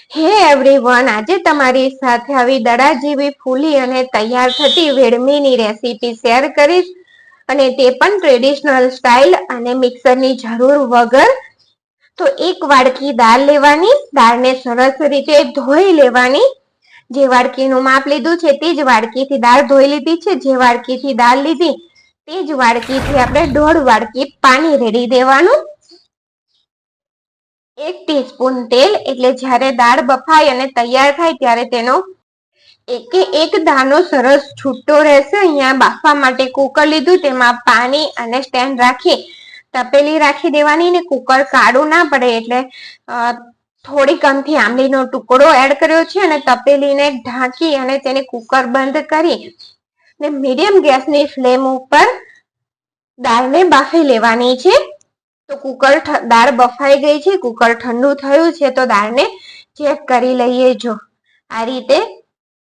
હે એવરીવન, આજે તમારી સાથે આવી દડા જેવી ફૂલી અને તૈયાર થતી વેડમીની રેસીપી શેર કરીશ, અને તે પણ ટ્રેડિશનલ સ્ટાઇલ અને મિક્સરની જરૂર વગર. તો એક વાડકી દાળ લેવાની, દાળને સરસ રીતે ધોઈ લેવાની. જે વાડકીનું માપ લીધું છે તે જ વાડકીથી દાળ ધોઈ લીધી છે. જે વાડકીથી દાળ લીધી તે જ વાડકીથી આપણે 1.5 વાડકી પાણી રેડી દેવાનું. 1 ટીસ્પૂન તેલ, એટલે જ્યારે દાળ બફાય અને તૈયાર થાય ત્યારે તેનો એક દાણો સરસ છૂટો રહેશે. અહીંયા બાફવા માટે કુકર લીધું, તેમાં પાણી અને સ્ટેન્ડ રાખી તપેલી રાખી દેવાની. ને કુકર કાળું ના પડે એટલે થોડીક અમથી આંબલીનો ટુકડો એડ કર્યો છે, અને તપેલીને ઢાંકી અને તેને કુકર બંધ કરી ને મીડિયમ ગેસની ફ્લેમ ઉપર દાળને બાફી લેવાની છે. તો દાળ બફાઈ ગઈ છે, કુકર ઠંડુ થયું છે તો દાળને ચેક કરી લઈએ. જો આ રીતે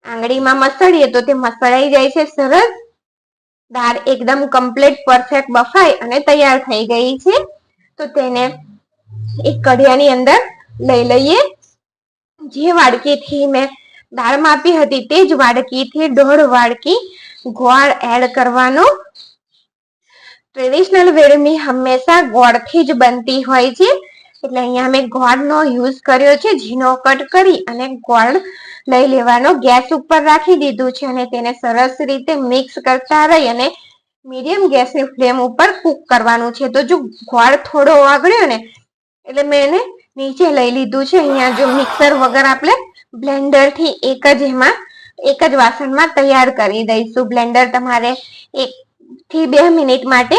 આંગળીમાં મસળીએ તો તે મસળાઈ જાય છે સરસ. દાળ એકદમ કમ્પ્લીટ પરફેક્ટ બફાઈ અને તૈયાર થઈ ગઈ છે. તો તેને એક કઢિયાની અંદર લઈ લઈએ. જે વાડકીથી મેં દાળ માપી હતી તે જ વાડકીથી 1.5 વાડકી ગોળ એડ કરવાનો. ટ્રેડિશનલ વેડમી હંમેશા ગોળથી જ બનતી હોય છે, એટલે અહીંયા મેં ગોળનો યુઝ કર્યો છે. ઝીણો કટ કરી અને ગોળ લઈ લેવાનો. ગેસ ઉપર રાખી દીધું છે અને તેને સરસ રીતે મિક્સ કરતા રહી અને મીડિયમ ગેસની ફ્લેમ ઉપર કુક કરવાનું છે. તો જો ગોળ થોડો ઓગળ્યો ને એટલે મેં એને નીચે લઈ લીધું છે. અહીંયા જો મિક્સર વગર આપણે બ્લેન્ડરથી એક જ વાસણમાં તૈયાર કરી દઈશું. બ્લેન્ડર તમારે 1 થી 2 મિનિટ માટે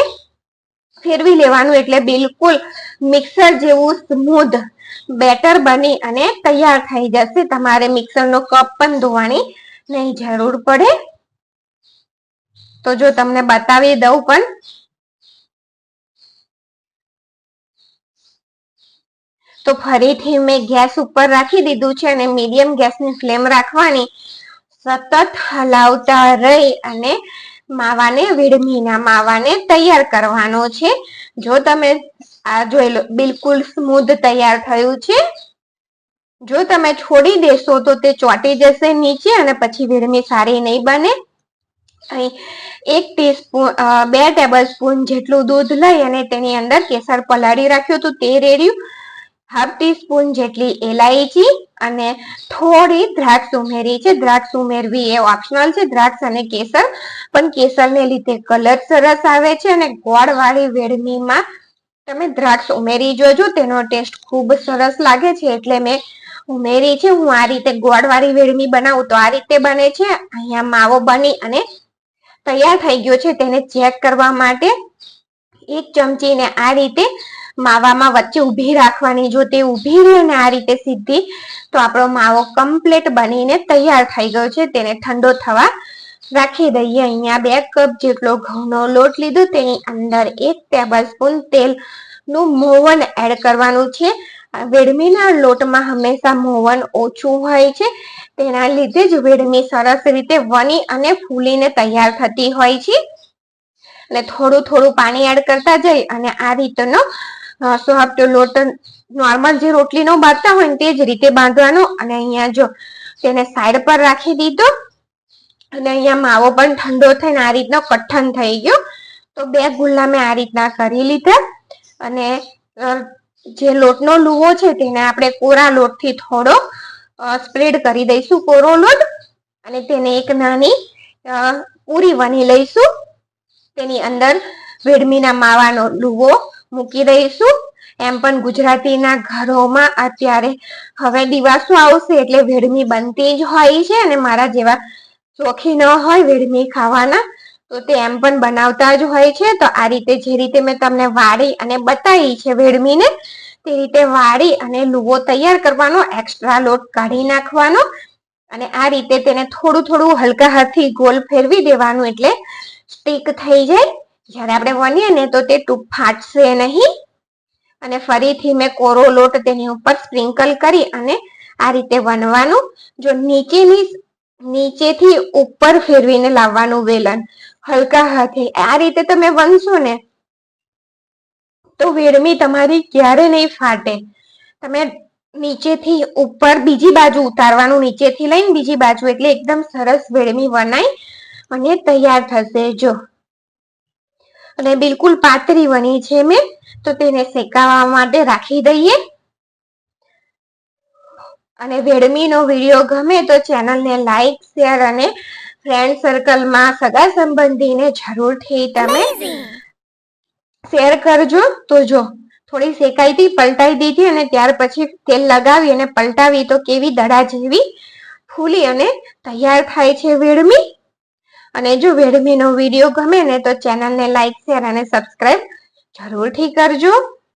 ફેરવી લેવાનું, એટલે બિલકુલ મિક્સર જેવું સ્મૂધ બેટર બની અને તૈયાર થઈ જશે. તમારે મિક્સરનો કપ પણ ધોવાની નહીં જરૂર પડે. તો જો તમને બતાવી દઉં પણ, તો ફરીથી મેં ગેસ ઉપર રાખી દીધું છે અને મીડિયમ ગેસની ફ્લેમ રાખવાની. સતત હલાવતા રહી અને વેડમીના માવાને તૈયાર કરવાનો છે. જો તમે આ જોઈ લો, બિલકુલ સ્મૂધ તૈયાર થયું છે. જો તમે છોડી દેશો તો તે ચોંટી જશે નીચે અને પછી વેડમી સારી નહીં બને. અહીં 2 ટેબલ સ્પૂન જેટલું દૂધ લઈ અને તેની અંદર કેસર પલાળી રાખ્યું હતું તે રેડ્યું. 1/2 ટીસ્પૂન જેટલી એલાયચી અને થોડી દ્રાક્ષ ઉમેરી છે. દ્રાક્ષ ઉમેરવી એ ઓપ્શનલ છે. દ્રાક્ષ અને કેસર, પણ કેસરને લીધે કલર સરસ આવે છે અને ગોળવાળી વેડમીમાં તમે દ્રાક્ષ ઉમેરી જોજો, તેનો ટેસ્ટ ખૂબ સરસ લાગે છે એટલે મેં ઉમેરી છે. હું આ રીતે ગોળવાળી વેડમી બનાવું તો આ રીતે બને છે. અહીંયા માવો બની અને તૈયાર થઈ ગયો છે. તેને ચેક કરવા માટે 1 ચમચીને આ રીતે માવામાં વચ્ચે ઊભી રાખવાની. જો તે ઊભી રહે ને આ રીતે સીધી, તો આપણો માવો કમ્પ્લીટ બનીને તૈયાર થઈ ગયો છે. તેને ઠંડો થવા રાખી દઈએ. અહીંયા 2 કપ જેટલો ઘઉંનો લોટ લીધો, તેની અંદર 1 ટેબલ સ્પૂન તેલનું મોવન એડ કરવાનું છે. વેડમીના લોટમાં હંમેશા મોવન ઓછું હોય છે, તેના લીધે જ વેડમી સરસ રીતે વણી અને ફૂલીને તૈયાર થતી હોય છે. અને થોડું પાણી એડ કરતા જઈ અને આ રીતનો સોફ્ટ લોટ, નોર્મલ જે રોટલીનો બાંધતા હોય ને તે જ રીતે બાંધવાનો. અને અહીંયા જો તેને સાઈડ પર રાખી દીધો અને અહીંયા માવો પણ ઠંડો થઈને આ રીતનો કઠણ થઈ ગયો. તો 2 ગુલ્લા મેં આ રીતના કરી લીધા. અને જે લોટનો લુવો છે તેને આપણે કોરા લોટથી થોડો સ્પ્રેડ કરી દઈશું, કોરો લોટ, અને તેને એક નાની પૂરી વણી લઈશું. તેની અંદર વેડમીના માવાનો લુવો મૂકી દઈશું. એમ પણ ગુજરાતીના ઘરોમાં અત્યારે હવે દિવાસો આવશે એટલે વેડમી બનતી જ હોય છે, અને મારા જેવા શોખીન હોય વેડમી ખાવાના તો તે એમ પણ બનાવતા જ હોય છે. તો આ રીતે જે રીતે મેં તમને વાળી અને બતાવી છે વેડમીને, તે રીતે વાળી અને લુવો તૈયાર કરવાનો, એક્સ્ટ્રા લોટ કાઢી નાખવાનો અને આ રીતે તેને થોડું હલકા હાથથી ગોલ ફેરવી દેવાનું, એટલે સ્ટીક થઈ જાય. જ્યારે આપણે વણીએ ને તો તે ફાટશે નહીં. અને ફરીથી મેં કોરો લોટ તેની ઉપર સ્પ્રિંકલ કરી અને આ રીતે વણવાનું. જો નીચેથી ઉપર ફેરવીને લાવવાનું વેલણ હલકા હાથે. આ રીતે તમે વણશો ને તો વેડમી તમારી ક્યારે નહીં ફાટે. તમે નીચેથી ઉપર બીજી બાજુ ઉતારવાનું, નીચેથી લઈને બીજી બાજુ, એટલે એકદમ સરસ વેડમી વણાઈ અને તૈયાર થશે. જો અને બિલકુલ પાતળી વણી છે મેં, તો તેને શેકાવા માટે રાખી દઈએ. અને વેડમીનો વિડીયો ગમે તો ચેનલને લાઈક, શેર અને ફ્રેન્ડ સર્કલમાં સગા સંબંધીને જરૂરથી તમે શેર કરજો. તો જો થોડી શેકાઈ હતી, પલટાઈ દીધી અને ત્યાર પછી તેલ લગાવી અને પલટાવી તો કેવી દડા જેવી ફૂલી અને તૈયાર થાય છે વેડમી. અને જો વેડમીનો વિડીયો ગમે ને તો ચેનલને લાઈક, શેર અને સબસ્ક્રાઈબ જરૂરથી કરજો.